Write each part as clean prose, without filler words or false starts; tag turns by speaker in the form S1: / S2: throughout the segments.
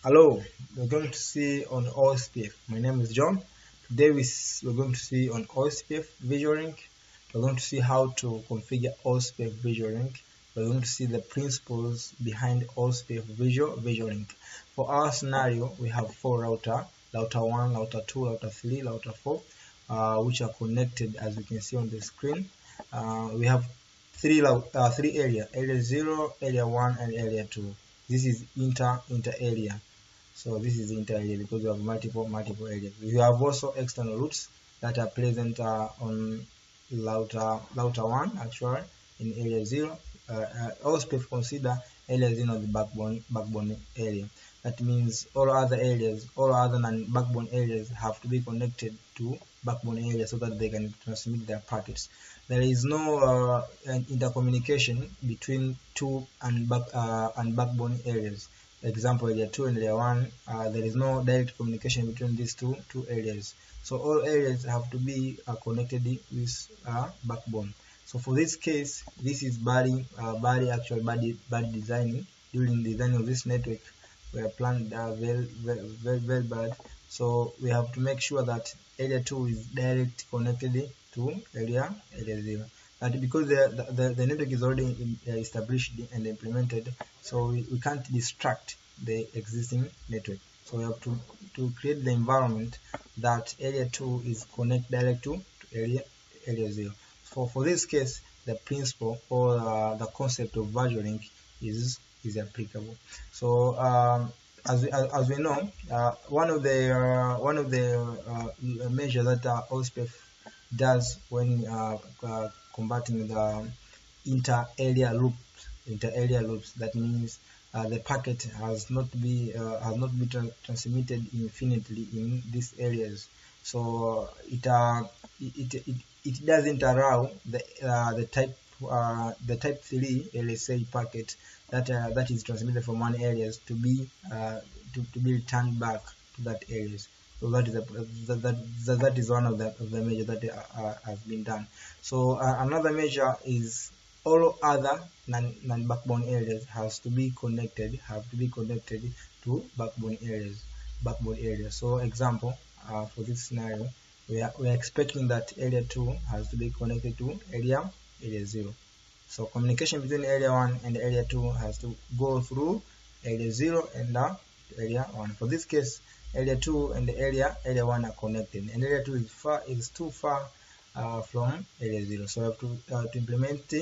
S1: Hello, we're going to see on OSPF. My name is John. Today we're going to see on OSPF VisualLink. We're going to see how to configure OSPF VisualLink. We're going to see the principles behind OSPF VisualLink. For our scenario, we have four router 1, router 2, router 3, router 4, which are connected as we can see on the screen. We have three area 0, area 1, and area 2. This is inter area. So this is the inter area because we have multiple areas. We have also external routes that are present on router 1 actually in area 0. Also consider area 0 as the backbone area. That means all other non-backbone areas have to be connected to backbone area so that they can transmit their packets. There is no intercommunication between two and backbone areas. Example, area 2 and area 1, there is no direct communication between these two areas. So all areas have to be connected with backbone. So for this case, this is bad designing. During designing of this network, we are planned very bad. So we have to make sure that area 2 is direct connected to area 0. And because the network is already established and implemented, so we can't distract the existing network. So we have to create the environment that area 2 is connect direct to area 0. For this case, the principle or the concept of VisualLink is applicable. So as we know, one of the measures that OSPF does when combating the inter-area loops. That means the packet has not been transmitted infinitely in these areas. So it doesn't allow the type 3 LSA packet that is transmitted from one area to be returned back to that areas. So that is one of the measures that has been done. So another measure is all other non-backbone areas have to be connected to backbone areas. So example, for this scenario, we are expecting that area 2 has to be connected to area 0. So communication between area 1 and area 2 has to go through area 0 and area 1. For this case, area 2 and area 1 are connected, and area 2 is too far from area 0. So we have to implement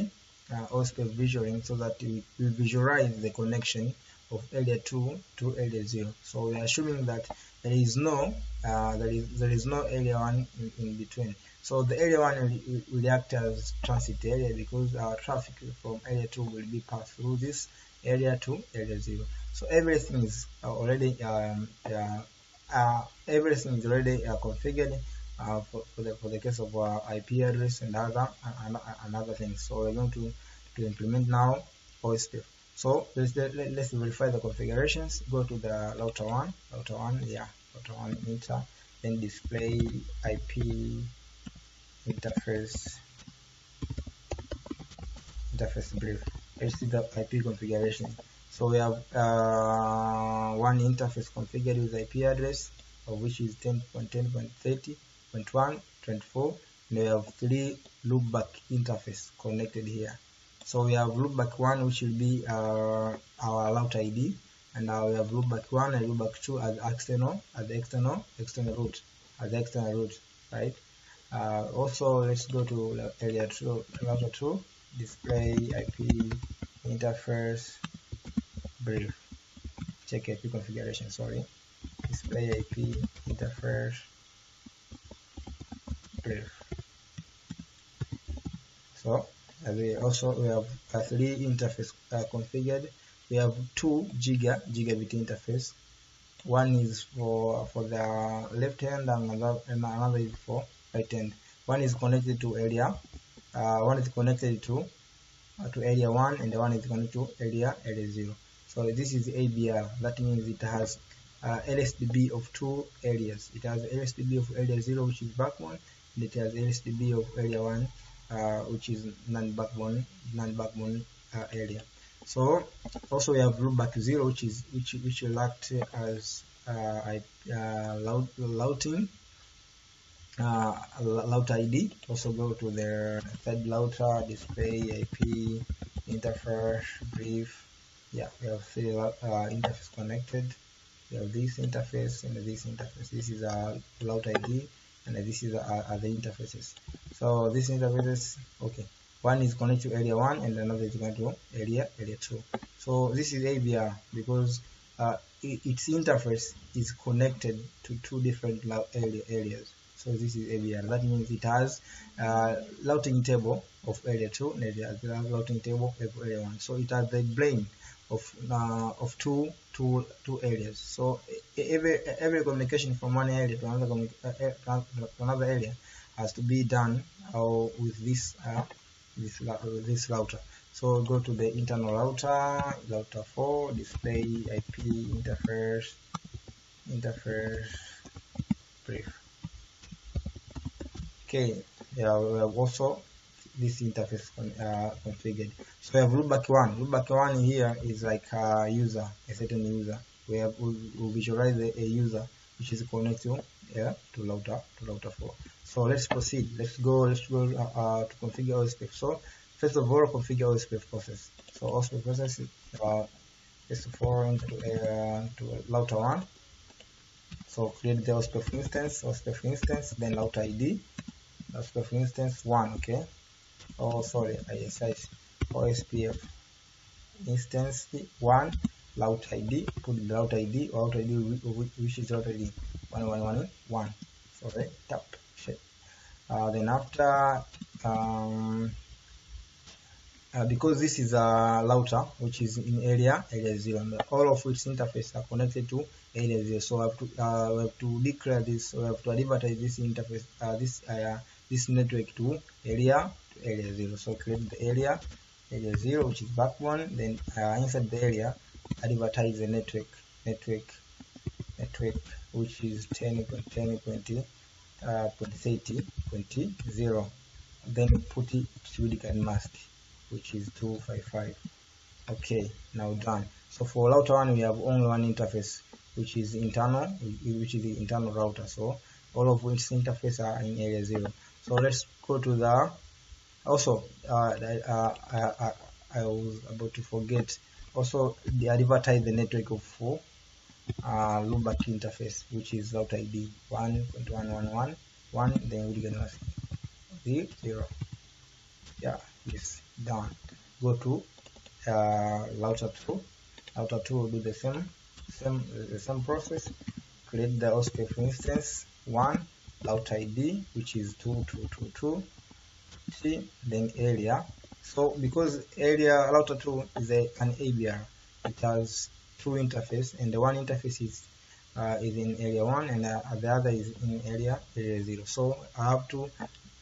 S1: OSPF VisualLink so that we visualize the connection of area 2 to area 0. So we are assuming that there is no area 1 in between. So the area 1 will act as transit area because our traffic from area 2 will be passed through this area to area 0. So everything is already configured for the case of IP address and other things. So we're going to implement now OSPF. So let's verify the configurations. Go to the router 1 inter, then display IP interface brief. Let's see the IP configuration. So we have one interface configured with IP address of which is 10.10.30.1.24, and we have 3 loopback interface connected here. So we have loopback 1, which will be our router ID, and we have loopback 1 and loopback 2 as external route, right? Also, let's go to area 2, router 2, display IP interface brief. Check IP configuration. Display IP interface brief. So we have 3 interface configured. We have 2 gigabit interface. One is for the left hand and another is for right hand. One is connected to area. One is connected to area 1, and the one is connected to area 0. So this is ABR. That means it has LSDB of 2 areas. It has LSDB of area 0, which is backbone, and it has LSDB of area 1, which is non-backbone area. So also we have loopback 0, which will act as routing router ID. Also go to the third router, display, IP, interface, brief. Yeah, we have three interface connected. We have this interface and this interface. This is a router ID, and this is the interfaces. So these interfaces, okay, one is connected to area 1 and another is going to area 2. So this is ABR because its interface is connected to two different areas. So this is ABR. That means it has routing table of area 2 and it has routing table of area 1. So it has the brain of two areas. So every communication from one area to another area has to be done with this router. So go to the internal router 4, display, IP, interface, brief. Okay, yeah, we have also this interface configured. So we have loopback 1. Loopback 1 here is like a user, a certain user. We visualize a user which is connected to router 4. So let's proceed. Let's go to configure OSPF. So first of all, configure OSPF process. So OSPF process is foreign to router 1. So create the OSPF instance, then router ID, OSPF instance 1. Okay. Oh, sorry, I said OSPF instance 1, route ID, put the route ID, which is route ID 1111. Sorry, tap shit. Then after because this is a router which is in area 0, and all of its interface are connected to area 0. So we have to declare this. We have to advertise this interface, this network to area 0. So create the area 0, which is backbone. Then inside the area, advertise the network, which is 10.10.30.0. Then put it to and mask, which is 255. Okay, now done. So for router 1, we have only one interface, which is internal, which is the internal router. So all of which interface are in area 0. So let's go to the also I was about to forget. Also, they advertise the network of loopback interface, which is router ID 1.111.1. Then we can ask 0. Yeah, yes, done. Go to router 2. Router 2 will do the same process. Create the OSPF instance 1, router ID, which is 2222. Then area. So because router 2 is an ABR, it has two interfaces, and the one interface is in area 1 and the other is in area 0. So I have to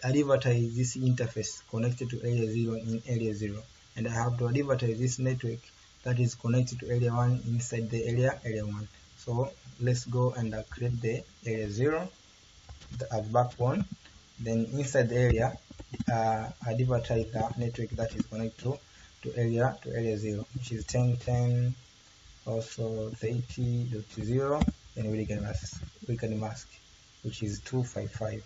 S1: advertise this interface connected to area 0 in area 0, and I have to advertise this network that is connected to area 1 inside the area 1. So let's go and create the area 0 as backbone. Then inside the area, advertise the network that is connected to area 0, which is 10.10 also 30.0. Then we can mask, which is 255.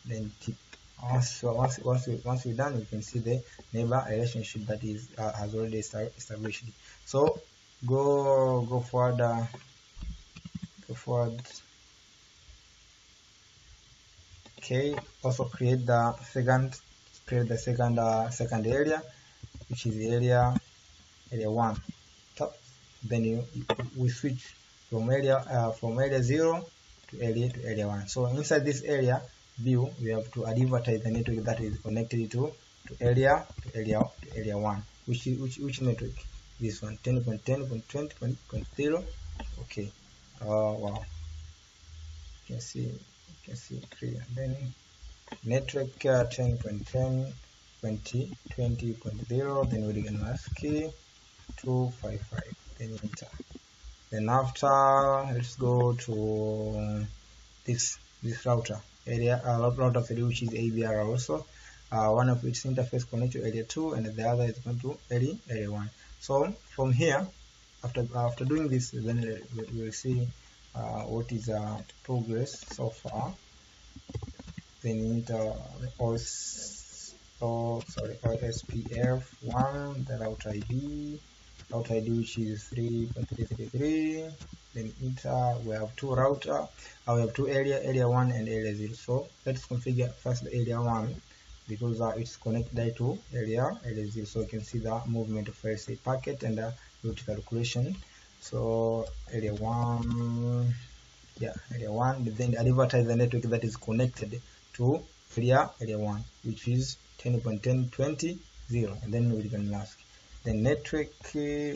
S1: Then tip. Once we're done, we can see the neighbor relationship that is has already established. So go forward. Okay. Also create the second area, which is the area 1. Top. Then we switch from area 0 to area 1. So inside this area view, we have to advertise the network that is connected to area 1. Which network? This one, 10.10.20.0. Okay. Wow. You can see clear. Then network 10.10.20.0. Then we can mask 255. Then enter. Then after, let's go to this router router 3, which is ABR also. One of its interface connected to area 2 and the other is going to area 1. So from here, after doing this, then we will see what is progress so far. Then enter OSPF1, the route ID which is 3.333. Then enter. We have two router. We have two area 1 and area 0. So let's configure first the area 1 because it's connected to area 0. So you can see the movement of RSA packet and the route calculation. So area 1. Yeah, area 1, then advertise the network that is connected to area 1, which is 10.10.20.0, and then we can mask. The network,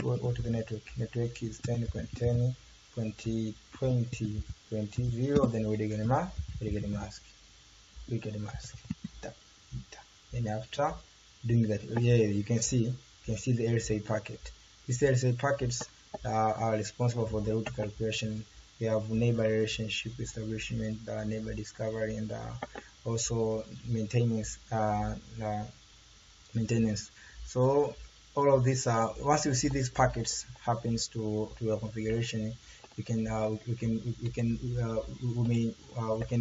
S1: what is the network? Network is 10.10.20.20.0, then we get a mask. Then after doing that, you can see the RSA packet. These RSA packets are responsible for the route calculation. We have neighbor relationship establishment, neighbor discovery, and also maintenance. So all of this, once you see these packets happens to your configuration, we can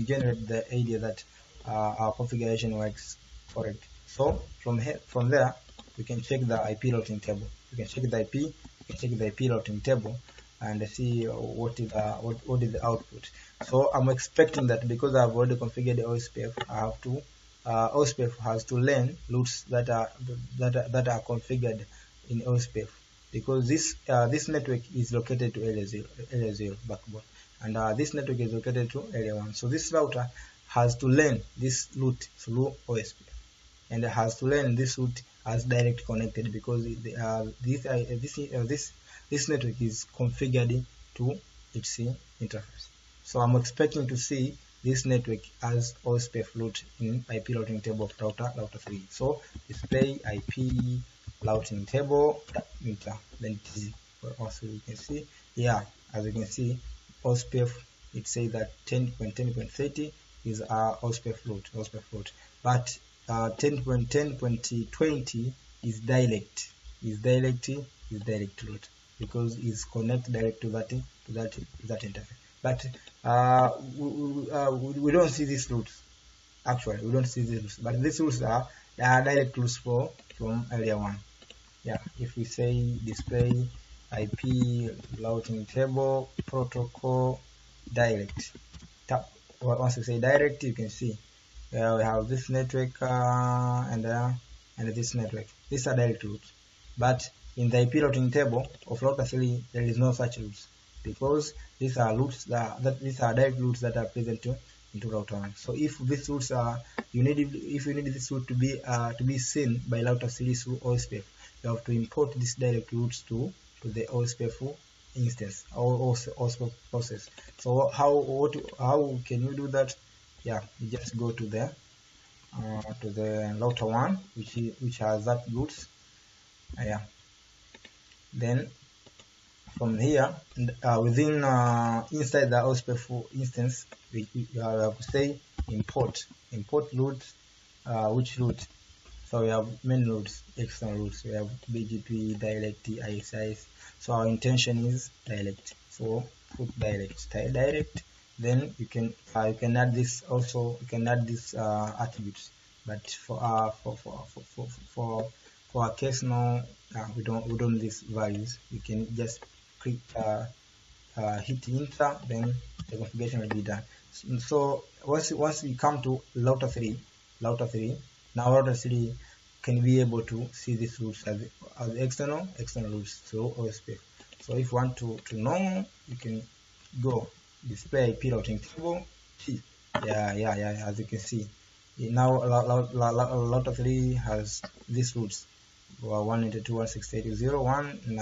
S1: generate the idea that our configuration works correct. So from there, we can check the IP routing table. We can check the IP routing table and see what is the output. So I'm expecting that because I've already configured the OSPF, OSPF has to learn routes that are configured in OSPF, because this network is located to area 0 backbone, and this network is located to area 1. So this router has to learn this route through OSPF, and has to learn this route as direct connected, because this network is configured to its interface. So I'm expecting to see this network as OSPF route in IP routing table of router 3. So display IP routing table, enter, then TZ. Also you can see, as you can see, OSPF, it says that 10.10.30 is our OSPF route, but 10.10.20 is direct route, because it's connect direct to that interface. But we don't see these routes. Actually, we don't see these routes, but these routes are direct routes from area 1. If we say display IP routing table protocol direct, once you say direct, you can see we have this network and this network. These are direct routes, but in the IP routing table of router 3, there is no such routes, because these are routes these are direct routes that are present into router 1. So if these routes are if you need this route to be seen by router 3 through OSPF, you have to import these direct routes to the OSPF instance or OSPF process. So how can you do that? You just go to the router 1, which has that routes. Then from here, within inside the OSPF instance, we have to say import routes. Which route? So we have main routes, external routes. We have BGP, direct, ISIS. So our intention is direct. So put direct. Then you can add this also. You can add these attributes. But for our case now, we don't need these values. We can just click hit enter, then the configuration will be done. So once we come to router 3, now router 3 can be able to see these routes as external routes through OSPF. So if you want to know, you can go display IP routing table. As you can see, now router 3 has these routes: 192.168.0.1 and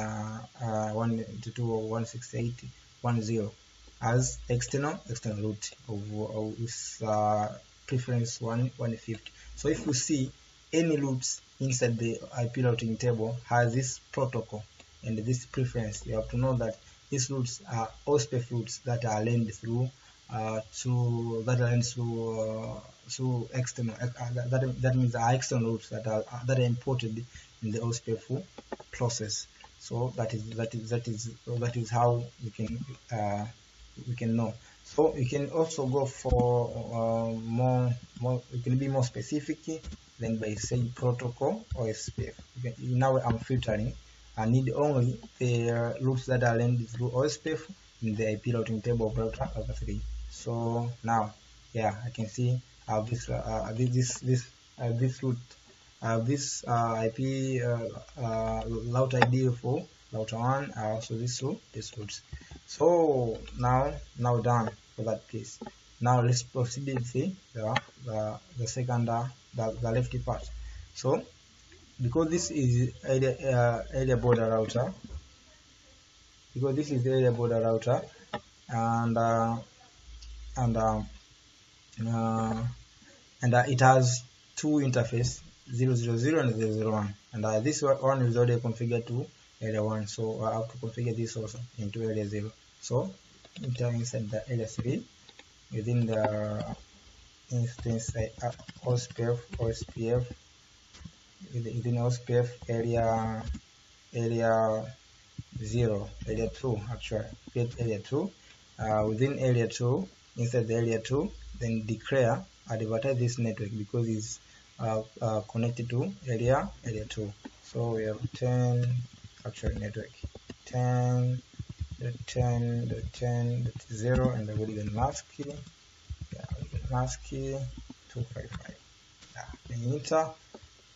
S1: 192.168.1.0 as external route of this preference 150. So if you see any routes inside the IP routing table has this protocol and this preference, you have to know that these routes are OSPF routes that are learned through external. That means are external routes that are imported in the OSPF process. So that is how we can know. So you can also go for you can be more specific than by saying protocol or OSPF. Now I'm filtering. I need only the routes that are linked through OSPF in the IP routing table of router 3. So now, yeah, I can see this route, this IP route ID for router 1, also this route. So now done for that piece. Now let's proceed with the second the left part. So because this is area border router, and it has two interface 000 and 001, and this one is already configured to area 1, so I have to configure this also into area 0. So enter inside the area 3 within the instance OSPF within OSPF area 0, area 2 actually, create area 2 within area 2, inside the area 2, then declare advertise this network because it's connected to area 2. So we have 10 actual network 10.10.10.0 and the Boolean mask key, 255. Then enter.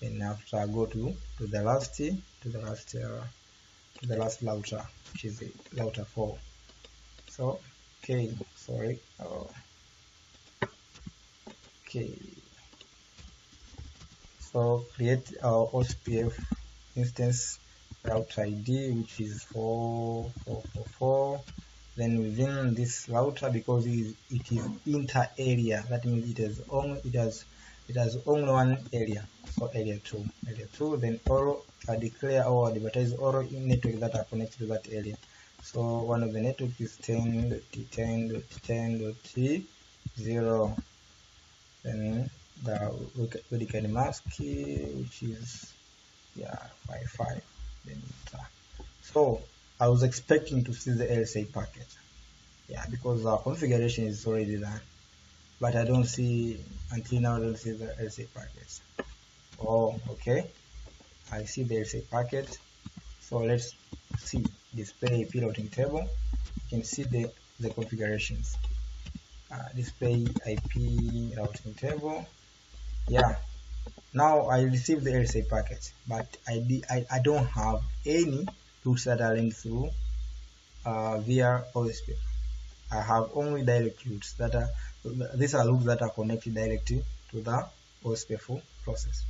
S1: Then after go to the last router, which is the router 4. So okay, so create our OSPF instance router ID, which is 4444. Then within this router, because it is inter area, that means it has only one area, so area 2. Then all declare or advertise all network that are connected to that area. So one of the network is 10.10.10.0. Then the Boolean mask key, which is 55. Then so I was expecting to see the LSA packet, because our configuration is already done, but I don't see until now. I don't see the LSA packet. Oh, okay, I see the LSA packet. So let's see display IP routing table. You can see the configurations. Display IP routing table. Now I received the LSA packet, but I don't have any routes that are linked through via OSPF. I have only direct routes that are these are routes that are connected directly to the OSPF process.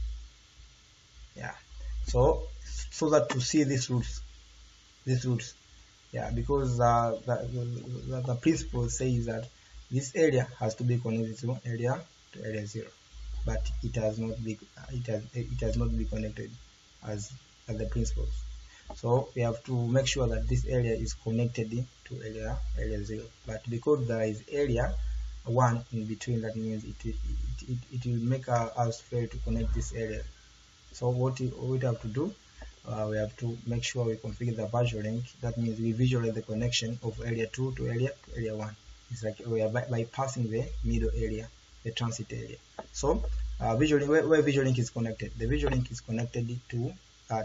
S1: So that to see these routes, because the principle says that this area has to be connected to area 0, but it has not been connected as the principles. So we have to make sure that this area is connected to area 0, but because there is area 1 in between, that means it will make us fail to connect this area. So what we have to do, we have to make sure we configure the virtual link. That means we visualize the connection of area 2 to area 1. It's like we are bypassing the middle area, the transit area. So visually, where visual link is connected, the visual link is connected to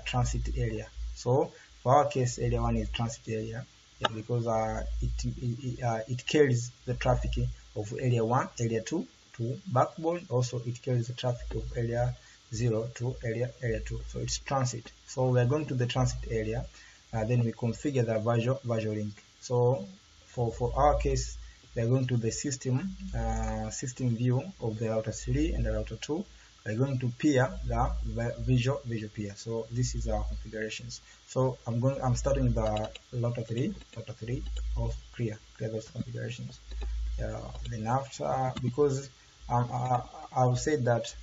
S1: transit area. So for our case, area 1 is transit area, because it carries the traffic of area 1, area 2 to backbone. Also, it carries the traffic of area 0 to area 2. So it's transit. So we are going to the transit area, then we configure the virtual link. So for our case, we are going to the system view of the router 3 and the router 2. We are going to peer the visual peer. So this is our configurations. So I'm starting the router 3 or clear those configurations. Then after, because I said that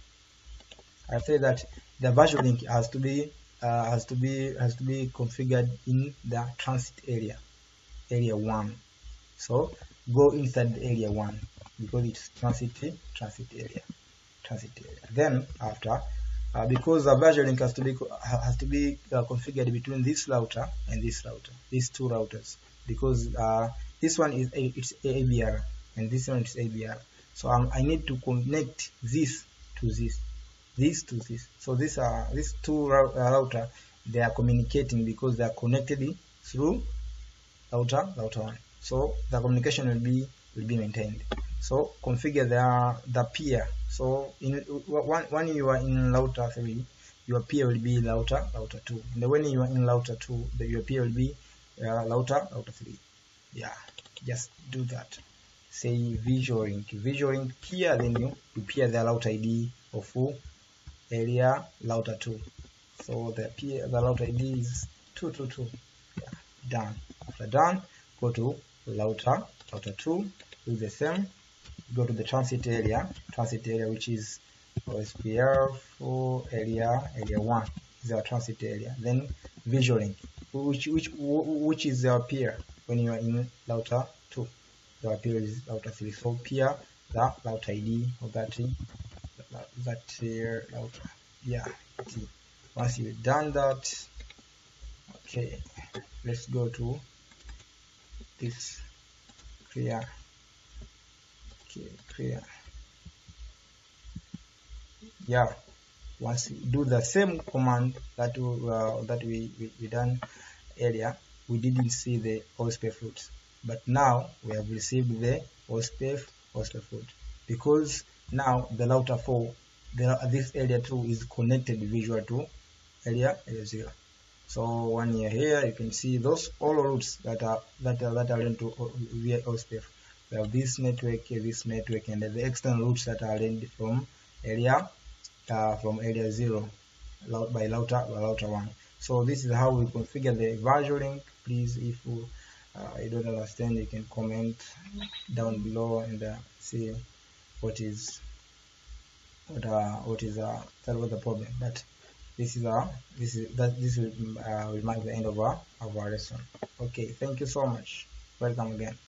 S1: the virtual link has to be configured in the transit area 1. So go inside the area 1 because it's transit area. Then after because the virtual link has to be configured between this router and this router, these two routers, because this one is it's ABR and this one is ABR. So I need to connect this to this to this. So these two router, they are communicating because they are connected through router 1. So the communication will be maintained. So configure the peer. So when you are in router 3, your peer will be router 2, and when you are in router 2, your peer will be router 3. Yeah, just do that. Say visual link peer, then you peer the router ID of area router 2. So the router ID is 222. Yeah, done. After done, go to router 2, do the same. Go to the transit area, which is OSPF for area 1 is our transit area. Then visual link, which is our peer when you are in router 2. The peer is router 3. So peer the router ID of that router. Yeah. Once you've done that, okay, let's go to this clear. Yeah, once you do the same command that we done earlier, we didn't see the OSPF routes, but now we have received the OSPF route, because now the router 4, this area 2 is connected visual to area 0. So when you're here, you can see those all routes that are linked to via OSPF. We have this network, and the external routes that are linked from area 0 by router 1. So this is how we configure the virtual link. Please, if you don't understand, you can comment down below and see what is the problem. But this will mark the end of our lesson. Okay, thank you so much. Welcome again.